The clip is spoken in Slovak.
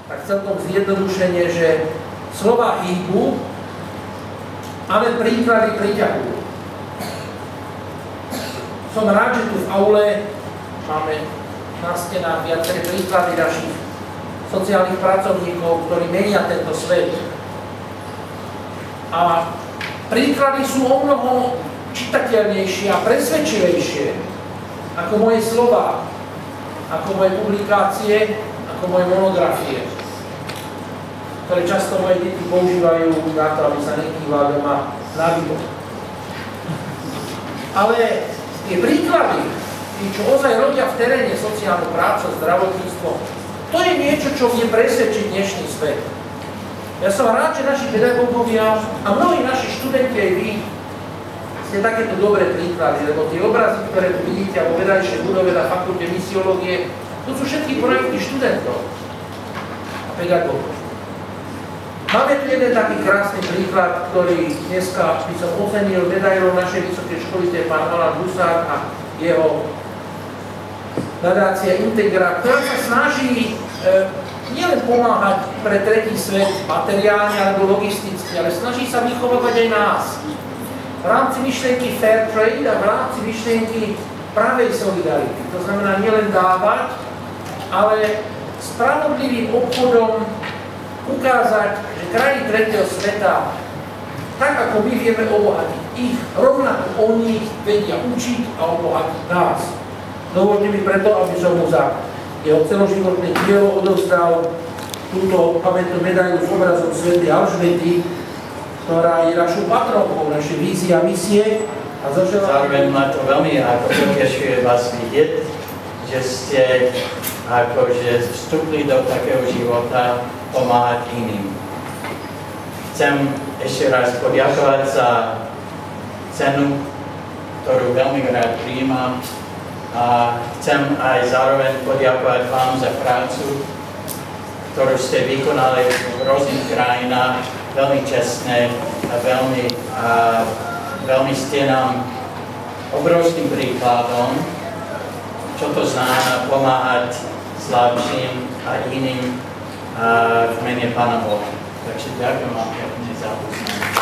tak celkom zjednodušenie, že slova hýbu, ale príklady priťahujú. Som rád, že tu v aule máme na stenách viaceré príklady našich sociálnych pracovníkov, ktorí menia tento svet. A príklady sú omnoho čitateľnejšie a presvedčivejšie ako moje slova, ako moje publikácie, ako moje monografie, ktoré často moje deti používajú na to, aby sa nekývali doma na výbor. Ale tie príklady, tí, čo ozaj robia v teréne sociálnu prácu, zdravotníctvo, to je niečo, čo vie presvedčiť dnešný svet. Ja som rád, že naši pedagógovia a mnohí naši študenti aj vy ste takéto dobré príklady, lebo tie obrazy, ktoré tu vidíte vo vedľajšej budove na fakulte misiológie, to sú všetky projekty študentov a pedagógov. Máme tu jeden taký krásny príklad, ktorý dneska by som ocenil medailou našej vysokej školy, to je pán Alan Husák a jeho nadácia Integra, ktorá sa snaží nielen pomáhať pre tretí svet materiálne alebo logisticky, ale snaží sa vychovávať aj nás. V rámci myšlienky fair trade a v rámci myšlienky pravej solidarity. To znamená nielen dávať, ale spravodlivým obchodom ukázať, že krajiny tretieho sveta, tak ako my vieme obohatiť ich, rovnako oni vedia učiť a obohatiť nás. Dovolte mi preto, aby som mu za jeho celoživotné dielo odovzdal túto pamätnú medailu s obrazom svätej Alžbety, ktorá je našou patronkou, našej vízie a misie. A zároveň ma to veľmi potešuje vás vidieť, že ste akože vstúpli do takého života pomáhať iným. Chcem ešte raz poďakovať za cenu, ktorú veľmi rád prijímam. A chcem aj zároveň poďakovať vám za prácu, ktorú ste vykonali v rôznych krajinách, veľmi čestné a veľmi ste nám obrovským príkladom, čo to znamená pomáhať slabším a iným v mene Pána Boha. Takže ďakujem vám pekne za uznanie.